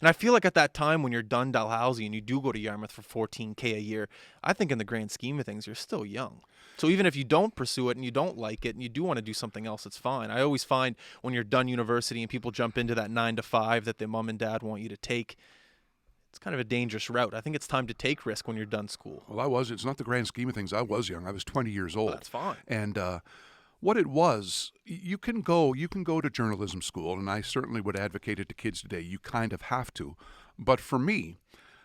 And I feel like at that time when you're done Dalhousie and you do go to Yarmouth for $14K a year, I think in the grand scheme of things, you're still young. So even if you don't pursue it and you don't like it and you do want to do something else, it's fine. I always find when you're done university and people jump into that 9 to 5 that their mom and dad want you to take, it's kind of a dangerous route. I think it's time to take risk when you're done school. Well, it's not the grand scheme of things. I was young. I was 20 years old. Well, that's fine. And what it was, you can go to journalism school, and I certainly would advocate it to kids today. You kind of have to. But for me,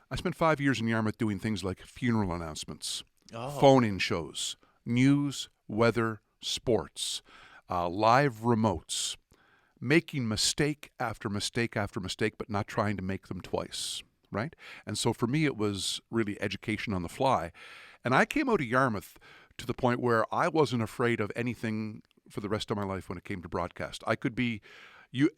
I spent 5 years in Yarmouth doing things like funeral announcements, phone-in shows, news, weather, sports, live remotes, making mistake after mistake after mistake, but not trying to make them twice, right? And so for me, it was really education on the fly. And I came out of Yarmouth to the point where I wasn't afraid of anything for the rest of my life when it came to broadcast. I could be,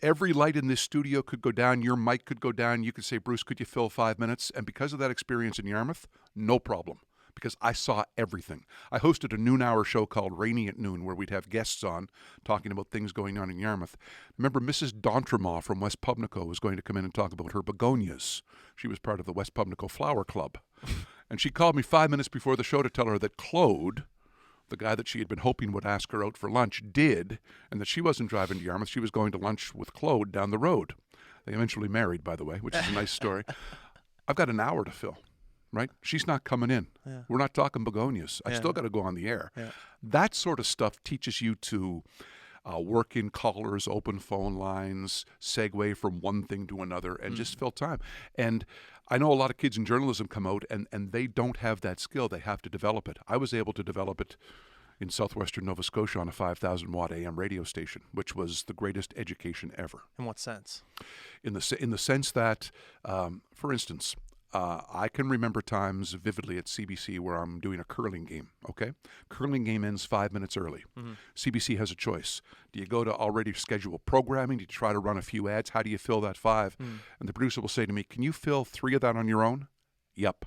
every light in this studio could go down, your mic could go down, you could say, Bruce, could you fill 5 minutes? And because of that experience in Yarmouth, no problem. Because I saw everything. I hosted a noon-hour show called Rainnie at Noon where we'd have guests on talking about things going on in Yarmouth. Remember, Mrs. D'Entremont from West Pubnico was going to come in and talk about her begonias. She was part of the West Pubnico Flower Club. And she called me 5 minutes before the show to tell her that Claude, the guy that she had been hoping would ask her out for lunch, did, and that she wasn't driving to Yarmouth. She was going to lunch with Claude down the road. They eventually married, by the way, which is a nice story. I've got an hour to fill. Right? She's not coming in. Yeah. We're not talking begonias. I still got to go on the air. Yeah. That sort of stuff teaches you to work in callers, open phone lines, segue from one thing to another, and just fill time. And I know a lot of kids in journalism come out and they don't have that skill. They have to develop it. I was able to develop it in southwestern Nova Scotia on a 5,000-watt AM radio station, which was the greatest education ever. In what sense? In the sense that, for instance, I can remember times vividly at CBC where I'm doing a curling game, okay? Curling game ends 5 minutes early. Mm-hmm. CBC has a choice. Do you go to already scheduled programming? Do you try to run a few ads? How do you fill that 5? And the producer will say to me, can you fill 3 of that on your own? Yep.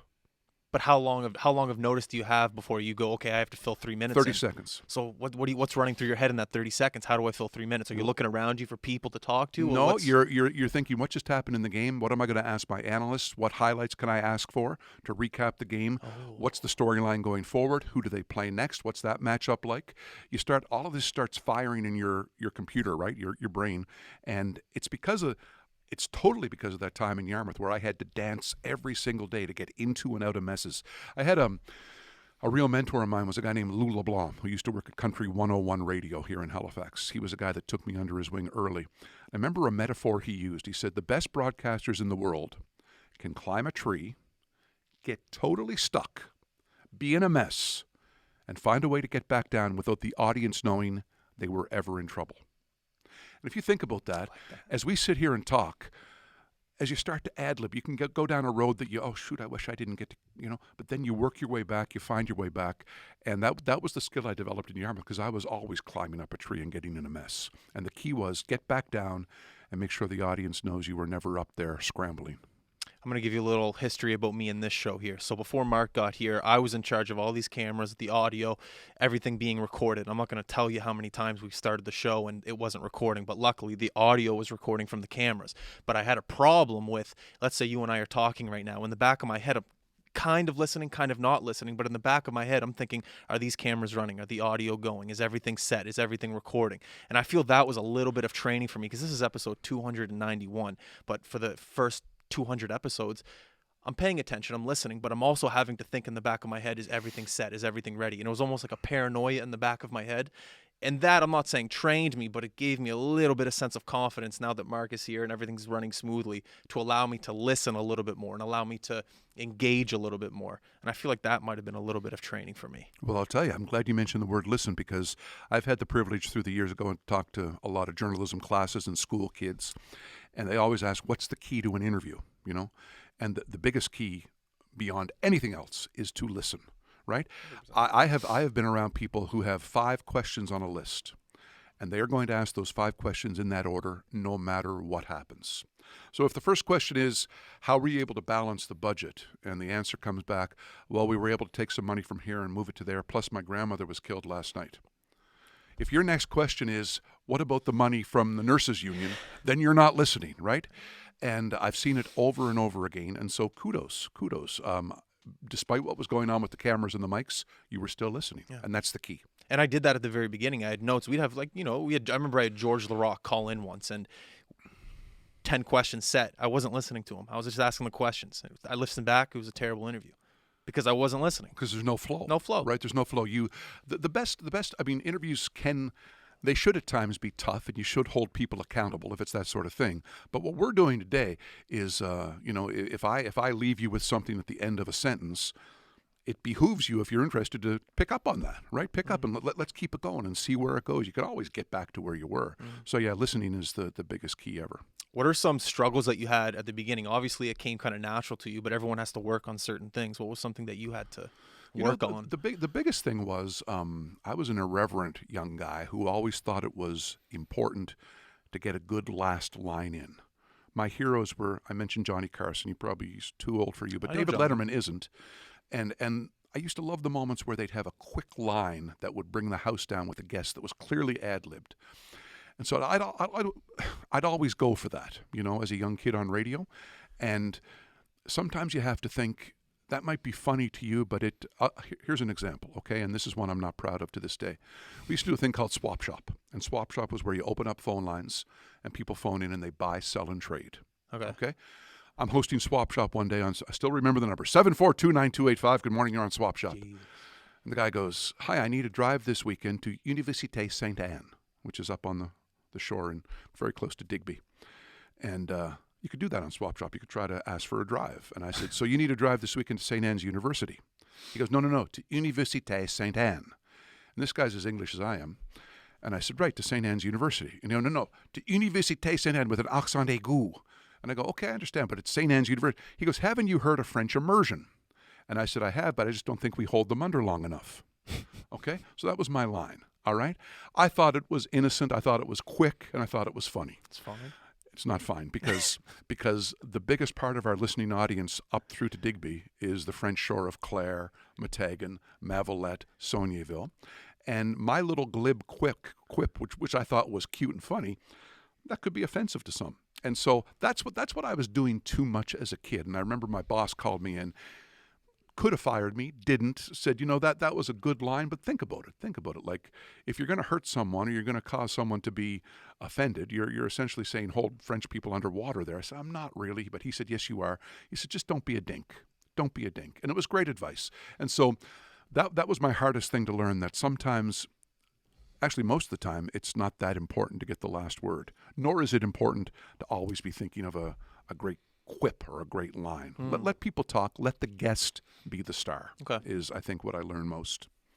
But how long of notice do you have before you go, okay, I have to fill 3 minutes 30 in? seconds. So what's running through your head in that 30 seconds? How do I fill 3 minutes? Are you looking around you for people to talk to? No, you're thinking, what just happened in the game? What am I going to ask my analysts? What highlights can I ask for to recap the game? What's the storyline going forward? Who do they play next? What's that matchup like? All of this starts firing in your computer, right? Your brain. And it's totally because of that time in Yarmouth where I had to dance every single day to get into and out of messes. I had a real mentor of mine was a guy named Lou LeBlanc, who used to work at Country 101 Radio here in Halifax. He was a guy that took me under his wing early. I remember a metaphor he used. He said, the best broadcasters in the world can climb a tree, get totally stuck, be in a mess, and find a way to get back down without the audience knowing they were ever in trouble. And if you think about that, as we sit here and talk, as you start to ad-lib, you can go down a road that I wish I didn't get to, but then you work your way back, you find your way back. And that was the skill I developed in Yarmouth because I was always climbing up a tree and getting in a mess. And the key was get back down and make sure the audience knows you were never up there scrambling. I'm going to give you a little history about me in this show here. So before Mark got here, I was in charge of all these cameras, the audio, everything being recorded. I'm not going to tell you how many times we started the show and it wasn't recording, but luckily the audio was recording from the cameras. But I had a problem with, let's say you and I are talking right now. In the back of my head, I'm kind of listening, kind of not listening, but in the back of my head, I'm thinking, are these cameras running? Are the audio going? Is everything set? Is everything recording? And I feel that was a little bit of training for me because this is episode 291, but for the first 200 episodes, I'm paying attention, I'm listening, but I'm also having to think in the back of my head, is everything set? Is everything ready? And it was almost like a paranoia in the back of my head. And that, I'm not saying trained me, but it gave me a little bit of sense of confidence now that Mark is here and everything's running smoothly to allow me to listen a little bit more and allow me to engage a little bit more. And I feel like that might have been a little bit of training for me. Well, I'll tell you, I'm glad you mentioned the word listen because I've had the privilege through the years of going to talk to a lot of journalism classes and school kids. And they always ask, what's the key to an interview, And the biggest key beyond anything else is to listen, right? I have been around people who have 5 questions on a list, and they are going to ask those 5 questions in that order no matter what happens. So if the first question is, how were you able to balance the budget? And the answer comes back, well, we were able to take some money from here and move it to there, plus my grandmother was killed last night. If your next question is, what about the money from the nurses union? Then you're not listening, right? And I've seen it over and over again. And so kudos. Despite what was going on with the cameras and the mics, you were still listening. Yeah. And that's the key. And I did that at the very beginning. I had notes. We'd have I remember I had George LaRock call in once, and 10 questions set. I wasn't listening to him. I was just asking the questions. I listened back. It was a terrible interview because I wasn't listening. Because there's no flow. No flow. Right? There's no flow. The best, I mean, interviews they should at times be tough, and you should hold people accountable if it's that sort of thing. But what we're doing today is, if I leave you with something at the end of a sentence, it behooves you, if you're interested, to pick up on that, right? Pick up and let's keep it going and see where it goes. You can always get back to where you were. So yeah, listening is the biggest key ever. What are some struggles that you had at the beginning? Obviously, it came kind of natural to you, but everyone has to work on certain things. What was something that you had to work on? The biggest thing was I was an irreverent young guy who always thought it was important to get a good last line in. My heroes were, I mentioned Johnny Carson. He's too old for you, but David Letterman isn't. And I used to love the moments where they'd have a quick line that would bring the house down with a guest that was clearly ad-libbed. And so I'd always go for that, as a young kid on radio. And sometimes you have to think, that might be funny to you, but here's an example, okay? And this is one I'm not proud of to this day. We used to do a thing called Swap Shop. And Swap Shop was where you open up phone lines and people phone in and they buy, sell, and trade. Okay? I'm hosting Swap Shop one day I still remember the number, 742-9285. Good morning, you're on Swap Shop. Jeez. And the guy goes, hi, I need a drive this weekend to Université Sainte-Anne, which is up on the shore and very close to Digby. And you could do that on Swap Shop. You could try to ask for a drive. And I said, so you need a drive this weekend to St. Anne's University? He goes, no, to Université Sainte-Anne. And this guy's as English as I am. And I said, right, to St. Anne's University. And he goes, no, to Université Sainte-Anne with an accent aigu. And I go, okay, I understand, but it's St. Anne's University. He goes, haven't you heard of French immersion? And I said, I have, but I just don't think we hold them under long enough. Okay? So that was my line, all right? I thought it was innocent, I thought it was quick, and I thought it was funny. It's fine. It's not fine because the biggest part of our listening audience up through to Digby is the French shore of Clare, Matagan, Mavalette, Saulnieville. And my little glib quip, which I thought was cute and funny, that could be offensive to some. And so that's what I was doing too much as a kid. And I remember my boss called me in, could have fired me, didn't, said, that was a good line, but think about it. Like, if you're going to hurt someone or you're going to cause someone to be offended, you're essentially saying hold French people underwater there. I said, I'm not really. But he said, yes, you are. He said, just don't be a dink. Don't be a dink. And it was great advice. And so that was my hardest thing to learn, that sometimes, actually, most of the time, it's not that important to get the last word, nor is it important to always be thinking of a great quip or a great line. Let people talk. Let the guest be the star, is, I think, what I learned most.